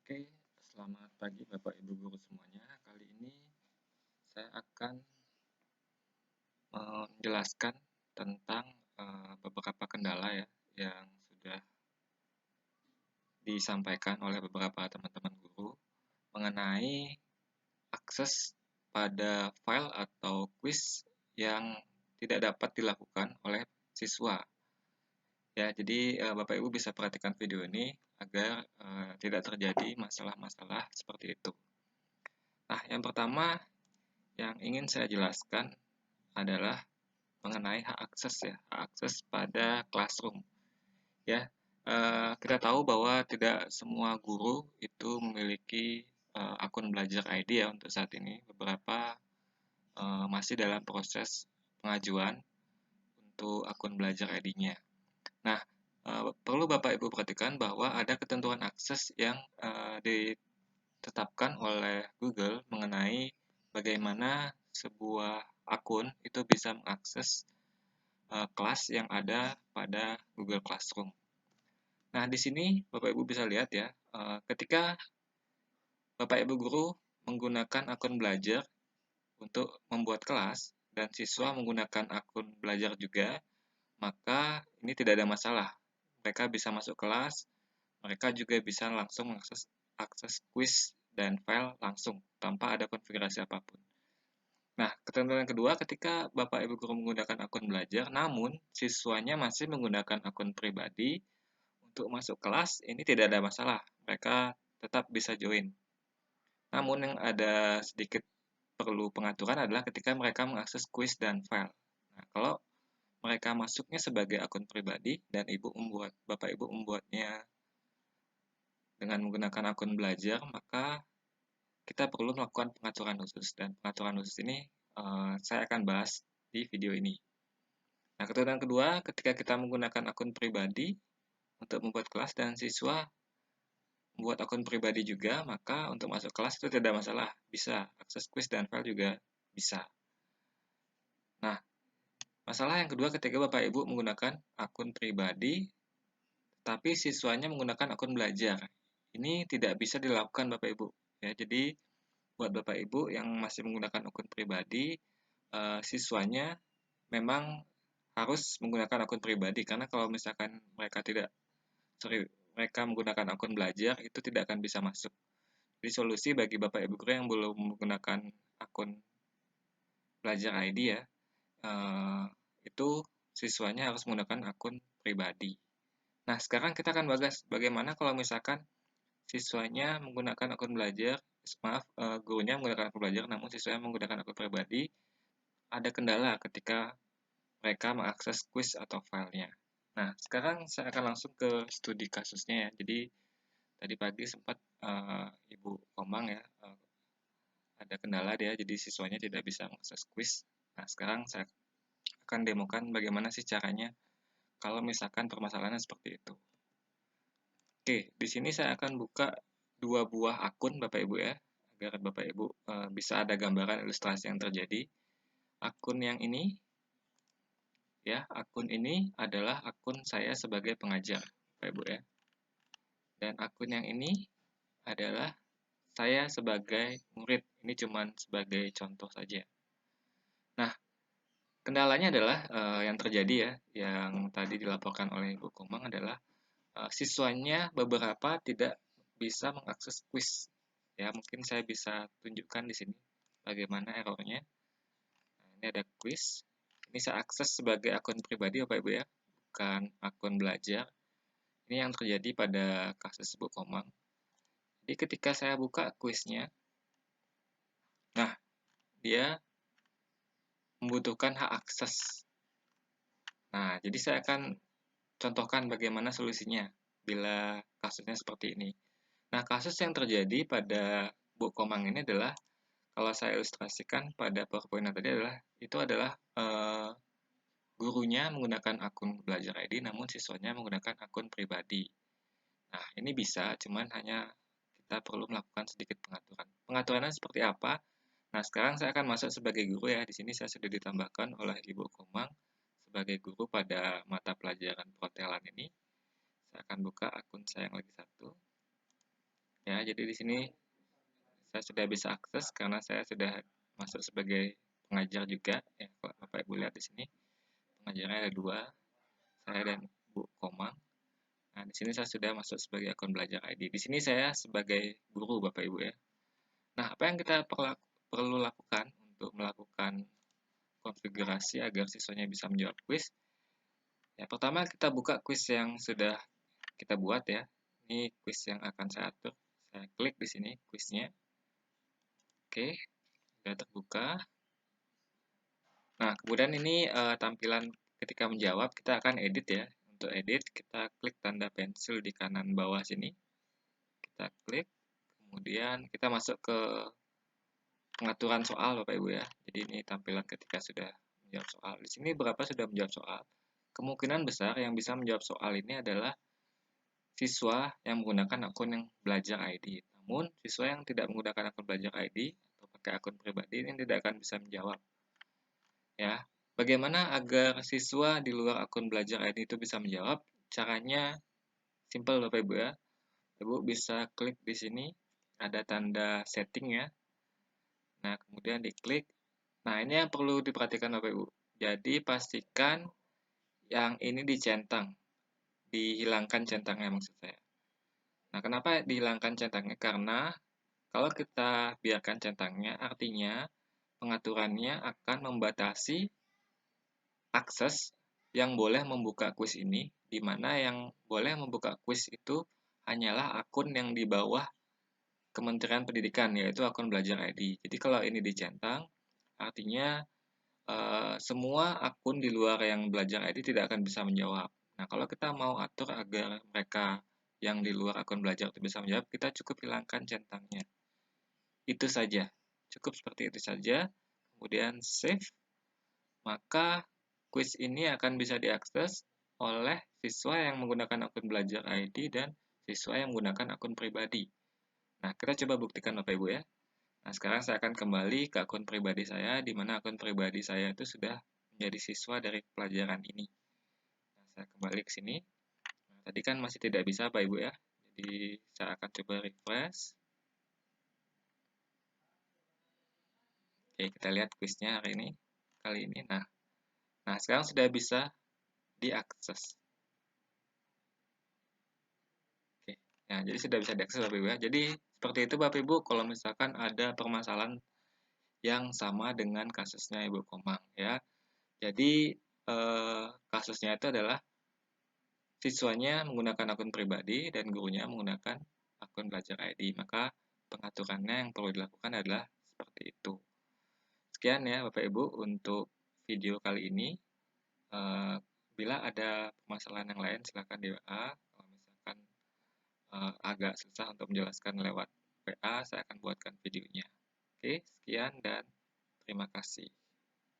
Oke, selamat pagi Bapak Ibu guru semuanya. Kali ini saya akan menjelaskan tentang beberapa kendala ya yang sudah disampaikan oleh beberapa teman-teman guru mengenai akses pada file atau quiz yang tidak dapat dilakukan oleh siswa. Ya, jadi Bapak Ibu bisa perhatikan video ini agar tidak terjadi masalah-masalah seperti itu. Nah, yang pertama yang ingin saya jelaskan adalah mengenai hak akses ya, hak akses pada classroom. Ya, kita tahu bahwa tidak semua guru itu memiliki akun belajar ID ya untuk saat ini. Beberapa masih dalam proses pengajuan untuk akun belajar ID-nya. Nah, perlu Bapak Ibu perhatikan bahwa ada ketentuan akses yang ditetapkan oleh Google mengenai bagaimana sebuah akun itu bisa mengakses kelas yang ada pada Google Classroom. Nah, di sini Bapak Ibu bisa lihat ya, ketika Bapak Ibu guru menggunakan akun belajar untuk membuat kelas dan siswa menggunakan akun belajar juga, maka ini tidak ada masalah. Mereka bisa masuk kelas, mereka juga bisa langsung mengakses akses quiz dan file langsung tanpa ada konfigurasi apapun. Nah, ketentuan kedua ketika Bapak Ibu guru menggunakan akun belajar, namun siswanya masih menggunakan akun pribadi untuk masuk kelas, ini tidak ada masalah. Mereka tetap bisa join. Namun yang ada sedikit perlu pengaturan adalah ketika mereka mengakses quiz dan file. Nah, kalau mereka masuknya sebagai akun pribadi dan Bapak Ibu membuatnya dengan menggunakan akun belajar, maka kita perlu melakukan pengaturan khusus. Dan pengaturan khusus ini saya akan bahas di video ini. Nah, ketentuan kedua, ketika kita menggunakan akun pribadi untuk membuat kelas dan siswa membuat akun pribadi juga, maka untuk masuk kelas itu tidak masalah. Bisa, akses quiz dan file juga bisa. Nah, masalah yang kedua ketika Bapak Ibu menggunakan akun pribadi, tapi siswanya menggunakan akun belajar. Ini tidak bisa dilakukan Bapak Ibu. Ya, jadi buat Bapak Ibu yang masih menggunakan akun pribadi, siswanya memang harus menggunakan akun pribadi karena kalau misalkan mereka menggunakan akun belajar itu tidak akan bisa masuk. Jadi solusi bagi Bapak Ibu guru yang belum menggunakan akun belajar ID ya, itu siswanya harus menggunakan akun pribadi. Nah, sekarang kita akan bahas bagaimana kalau misalkan siswanya menggunakan akun belajar, gurunya menggunakan akun belajar, namun siswanya menggunakan akun pribadi, ada kendala ketika mereka mengakses quiz atau filenya. Nah, sekarang saya akan langsung ke studi kasusnya ya. Jadi, tadi pagi sempat Ibu Komang ya, ada kendala dia, jadi siswanya tidak bisa mengakses quiz. Nah, sekarang saya akan demokan bagaimana sih caranya kalau misalkan permasalahannya seperti itu. Oke, di sini saya akan buka dua buah akun Bapak Ibu ya, agar Bapak Ibu bisa ada gambaran ilustrasi yang terjadi. Akun yang ini, ya, akun ini adalah akun saya sebagai pengajar, Bapak Ibu ya. Dan akun yang ini adalah saya sebagai murid. Ini cuma sebagai contoh saja. Nah, kendalanya adalah yang terjadi ya, yang tadi dilaporkan oleh Ibu Komang adalah siswanya beberapa tidak bisa mengakses quiz. Ya, mungkin saya bisa tunjukkan di sini bagaimana errornya. Nah, ini ada quiz. Ini saya akses sebagai akun pribadi Bapak Ibu ya, bukan akun belajar. Ini yang terjadi pada kasus Ibu Komang. Jadi ketika saya buka kuisnya, nah dia membutuhkan hak akses. Nah, jadi saya akan contohkan bagaimana solusinya bila kasusnya seperti ini. Nah, kasus yang terjadi pada Bu Komang ini adalah, kalau saya ilustrasikan pada PowerPoint tadi adalah, itu adalah gurunya menggunakan akun belajar ID, namun siswanya menggunakan akun pribadi. Nah, ini bisa, cuman hanya kita perlu melakukan sedikit pengaturan. Pengaturannya seperti apa? Nah, sekarang saya akan masuk sebagai guru ya. Di sini saya sudah ditambahkan oleh Ibu Komang sebagai guru pada mata pelajaran perhotelan ini. Saya akan buka akun saya yang lagi satu. Ya, jadi di sini saya sudah bisa akses karena saya sudah masuk sebagai pengajar juga. Ya, kalau Bapak Ibu lihat di sini, pengajarnya ada dua, saya dan Bu Komang. Nah, di sini saya sudah masuk sebagai akun belajar ID. Di sini saya sebagai guru, Bapak Ibu ya. Nah, apa yang kita perlu lakukan untuk melakukan konfigurasi agar siswanya bisa menjawab kuis? Ya, pertama kita buka kuis yang sudah kita buat ya. Ini kuis yang akan saya atur. Saya klik di sini kuisnya. Oke, sudah terbuka. Nah, kemudian ini tampilan ketika menjawab, kita akan edit ya. Untuk edit, kita klik tanda pensil di kanan bawah sini. Kita klik, kemudian kita masuk ke pengaturan soal Bapak Ibu ya. Jadi ini tampilan ketika sudah menjawab soal. Di sini berapa sudah menjawab soal. Kemungkinan besar yang bisa menjawab soal ini adalah siswa yang menggunakan akun yang belajar ID. Namun, siswa yang tidak menggunakan akun belajar ID atau pakai akun pribadi ini tidak akan bisa menjawab. Ya, bagaimana agar siswa di luar akun belajar ID itu bisa menjawab? Caranya simple Bapak Ibu ya. Ibu bisa klik di sini, ada tanda setting ya. Nah, kemudian diklik. Nah, ini yang perlu diperhatikan Bapak Ibu. Jadi, pastikan yang ini dicentang, dihilangkan centangnya maksud saya. Nah, kenapa dihilangkan centangnya? Karena kalau kita biarkan centangnya, artinya pengaturannya akan membatasi akses yang boleh membuka kuis ini, di mana yang boleh membuka kuis itu hanyalah akun yang di bawah Kementerian Pendidikan, yaitu akun belajar ID. Jadi kalau ini dicentang, artinya semua akun di luar yang belajar ID tidak akan bisa menjawab. Nah, kalau kita mau atur agar mereka yang di luar akun belajar itu bisa menjawab, kita cukup hilangkan centangnya. Itu saja. Cukup seperti itu saja. Kemudian save, maka kuis ini akan bisa diakses oleh siswa yang menggunakan akun belajar ID dan siswa yang menggunakan akun pribadi. Nah, kita coba buktikan Bapak Ibu ya. Nah, sekarang saya akan kembali ke akun pribadi saya, di mana akun pribadi saya itu sudah menjadi siswa dari pelajaran ini. Nah, saya kembali ke sini. Nah, tadi kan masih tidak bisa Bapak Ibu ya. Jadi, saya akan coba refresh. Oke, kita lihat kuisnya hari ini, kali ini. Nah, sekarang sudah bisa diakses. Oke, nah jadi sudah bisa diakses Bapak Ibu ya. Jadi seperti itu Bapak Ibu kalau misalkan ada permasalahan yang sama dengan kasusnya Ibu Komang ya. Jadi kasusnya itu adalah siswanya menggunakan akun pribadi dan gurunya menggunakan akun belajar ID. Maka pengaturannya yang perlu dilakukan adalah seperti itu. Sekian ya Bapak Ibu untuk video kali ini. Bila ada permasalahan yang lain silahkan di WA. Kalau misalkan agak susah untuk menjelaskan lewat WA, saya akan buatkan videonya. Oke, sekian dan terima kasih.